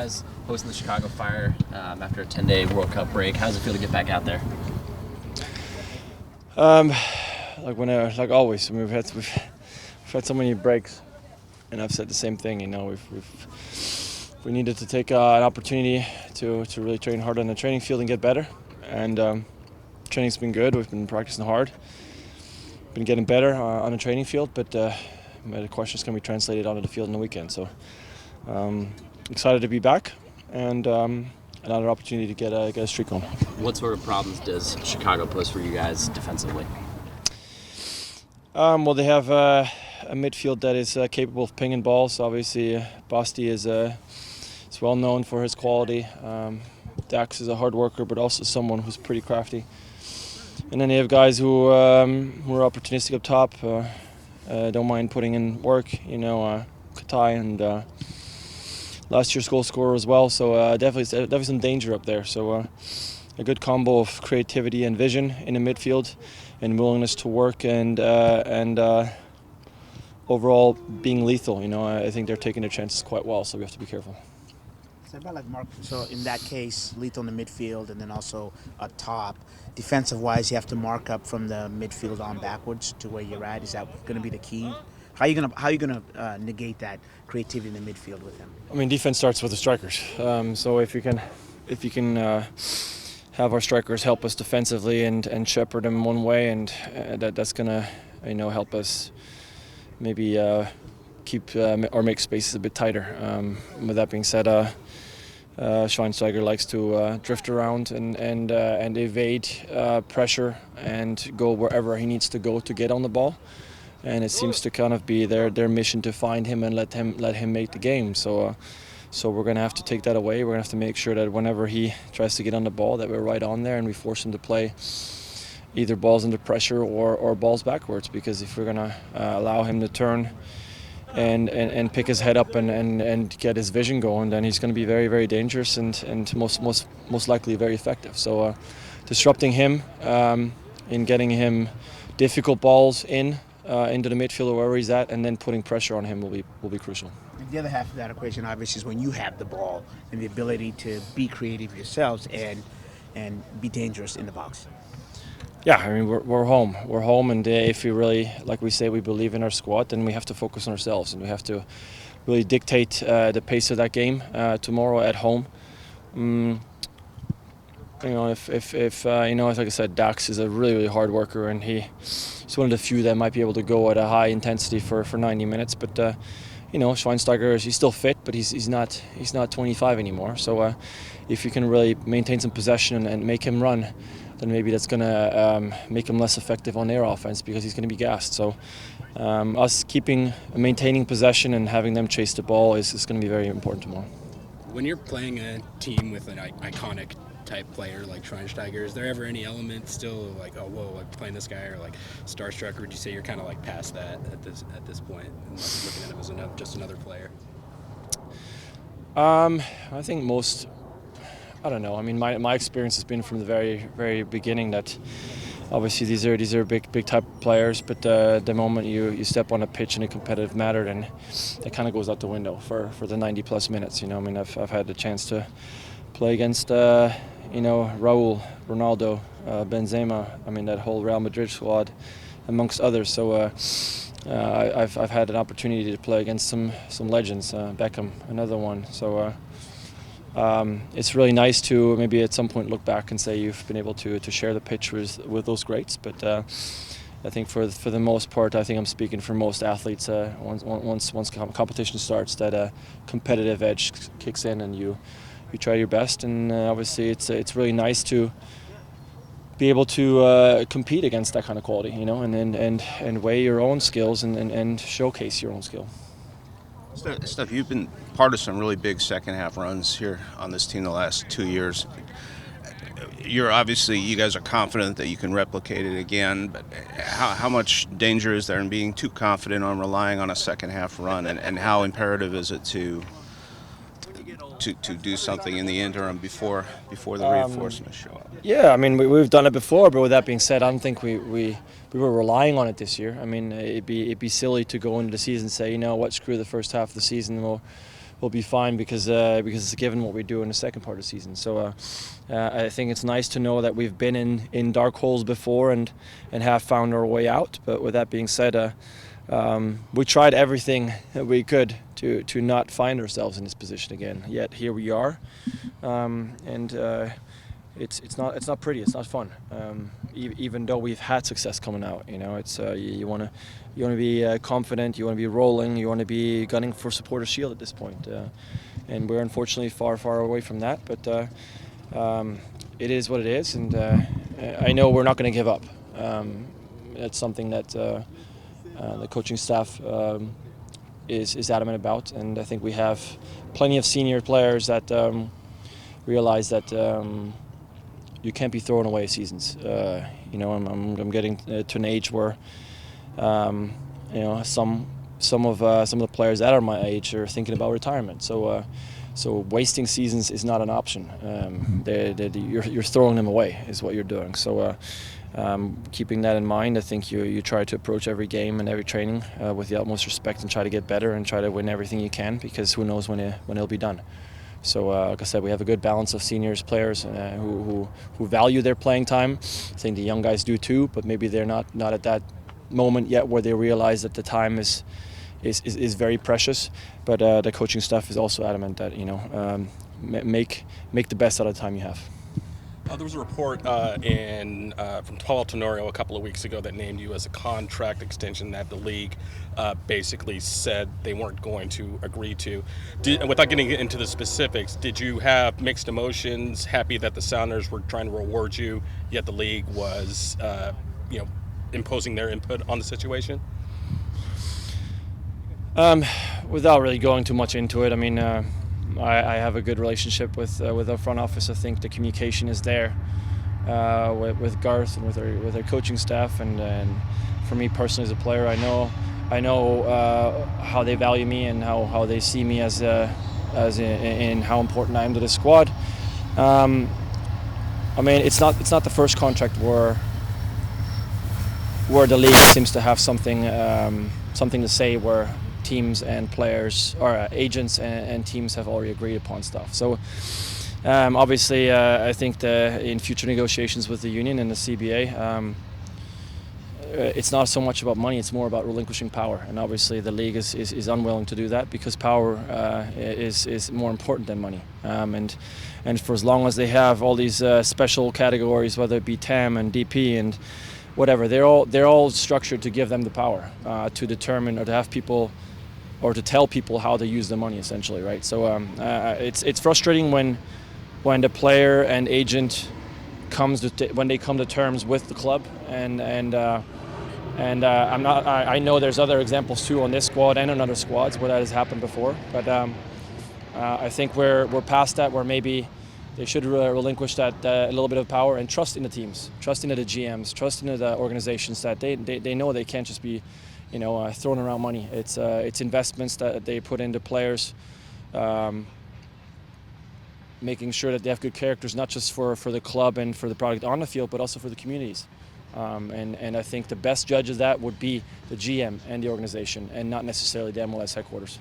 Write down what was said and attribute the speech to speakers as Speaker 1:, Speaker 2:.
Speaker 1: guys hosting the Chicago Fire after a 10-day World Cup break. How does it feel to get back out there?
Speaker 2: Like always, I mean, we've had so many breaks, and I've said the same thing. You know, we needed to take an opportunity to really train hard on the training field and get better. And training's been good. We've been practicing hard, been getting better on the training field. But the question is going to be translated onto the field in the weekend. So excited to be back, and another opportunity to get a streak on.
Speaker 1: What sort of problems does Chicago pose for you guys defensively?
Speaker 2: Well, they have a midfield that is capable of pinging balls. Obviously, Bastian is well known for his quality. Dax is a hard worker, but also someone who's pretty crafty. And then they have guys who are opportunistic up top, don't mind putting in work. You know, Katai and last year's goal scorer as well. So definitely some danger up there. So a good combo of creativity and vision in the midfield, and willingness to work and overall being lethal. You know, I think they're taking their chances quite well. So we have to be careful.
Speaker 3: So in that case, lethal in the midfield and then also up top. Defensive-wise, you have to mark up from the midfield on backwards to where you're at. Is that going to be the key? How are you gonna negate that creativity in the midfield with them?
Speaker 2: I mean, defense starts with the strikers. So if you can have our strikers help us defensively and shepherd them one way, and that's gonna help us maybe keep or make spaces a bit tighter. With that being said, Schweinsteiger likes to drift around and evade pressure and go wherever he needs to go to get on the ball, and it seems to kind of be their mission to find him and let him make the game. So we're going to have to take that away. We're going to have to make sure that whenever he tries to get on the ball, that we're right on there and we force him to play either balls under pressure or balls backwards. Because if we're going to allow him to turn and pick his head up and get his vision going, then he's going to be very, very dangerous and most likely very effective. So disrupting him in getting him difficult balls into the midfield or wherever he's at, and then putting pressure on him will be crucial.
Speaker 3: And the other half of that equation, obviously, is when you have the ball and the ability to be creative yourselves and be dangerous in the box.
Speaker 2: Yeah, I mean, we're home. We're home, and if we really, like we say, we believe in our squad, then we have to focus on ourselves, and we have to really dictate the pace of that game tomorrow at home. If like I said, Dax is a really, really hard worker, and he's one of the few that might be able to go at a high intensity for 90 minutes. But Schweinsteiger, he's still fit, but he's not 25 anymore. So if you can really maintain some possession and make him run, then maybe that's going to make him less effective on their offense because he's going to be gassed. So us maintaining possession and having them chase the ball is going to be very important tomorrow.
Speaker 4: When you're playing a team with an iconic type player like Schweinsteiger, is there ever any element still like, oh, whoa, like playing this guy, or like starstruck, or would you say you're kind of like past that at this point and like looking at him as just another player?
Speaker 2: I think I don't know. I mean, my experience has been from the very, very beginning that obviously these are big type players, but the moment you step on a pitch in a competitive manner, then that kind of goes out the window for the 90 plus minutes. You know, I mean, I've had the chance to play against Raúl, Ronaldo, Benzema. I mean, that whole Real Madrid squad, amongst others. So I've had an opportunity to play against some legends. Beckham, another one. So. It's really nice to maybe at some point look back and say you've been able to share the pitch with those greats. But I think for the most part, I think I'm speaking for most athletes. Once competition starts, that competitive edge kicks in, and you try your best. And obviously, it's really nice to be able to compete against that kind of quality, you know, and weigh your own skills and showcase your own skill.
Speaker 5: Steph, you've been part of some really big second half runs here on this team the last 2 years. You guys are confident that you can replicate it again, but how much danger is there in being too confident on relying on a second half run, and how imperative is it to do something in the interim before the reinforcements show up?
Speaker 2: Yeah, I mean, we've done it before, but with that being said, I don't think we were relying on it this year. I mean, it'd be silly to go into the season and say, you know what, screw the first half of the season, we'll be fine because it's given what we do in the second part of the season. So I think it's nice to know that we've been in dark holes before and have found our way out. But with that being said, we tried everything that we could to not find ourselves in this position again. Yet here we are, it's not pretty. It's not fun. Even though we've had success coming out, it's you want to be confident. You want to be rolling. You want to be gunning for supporter shield at this point, and we're unfortunately far away from that. But it is what it is, and I know we're not going to give up. It's something that the coaching staff is adamant about, and I think we have plenty of senior players that realize that. You can't be throwing away seasons. I'm getting to an age where, some of the players that are my age are thinking about retirement. So wasting seasons is not an option. You're throwing them away is what you're doing. So keeping that in mind, I think you try to approach every game and every training with the utmost respect and try to get better and try to win everything you can, because who knows when it'll be done. So, like I said, we have a good balance of seniors players who value their playing time. I think the young guys do too, but maybe they're not at that moment yet where they realize that the time is very precious. But the coaching staff is also adamant that make the best out of the time you have.
Speaker 6: There was a report from Paul Tenorio a couple of weeks ago that named you as a contract extension that the league basically said they weren't going to agree to. Without getting into the specifics, did you have mixed emotions, happy that the Sounders were trying to reward you, yet the league was imposing their input on the situation?
Speaker 2: Without really going too much into it, I mean, I have a good relationship with our front office. I think the communication is there with Garth and with our coaching staff, and for me personally as a player, I know how they value me and how they see me as in how important I am to the squad. I mean, it's not the first contract where the league seems to have something to say where teams and players or agents and teams have already agreed upon stuff. So obviously I think in future negotiations with the union and the CBA, it's not so much about money, it's more about relinquishing power. And obviously the league is unwilling to do that because power is more important than money. And for as long as they have all these special categories, whether it be TAM and DP and whatever, they're all structured to give them the power to determine or to have people or to tell people how to use the money, essentially, right? So it's frustrating when the player and agent when they come to terms with the club, and I know there's other examples too on this squad and on other squads where that has happened before, but I think we're past that, where maybe they should relinquish that a little bit of power and trust in the teams, trust in the GMs, trust in the organizations that they know they can't just be throwing around money. It's investments that they put into players, making sure that they have good characters, not just for the club and for the product on the field, but also for the communities. And I think the best judge of that would be the GM and the organization, and not necessarily the MLS headquarters.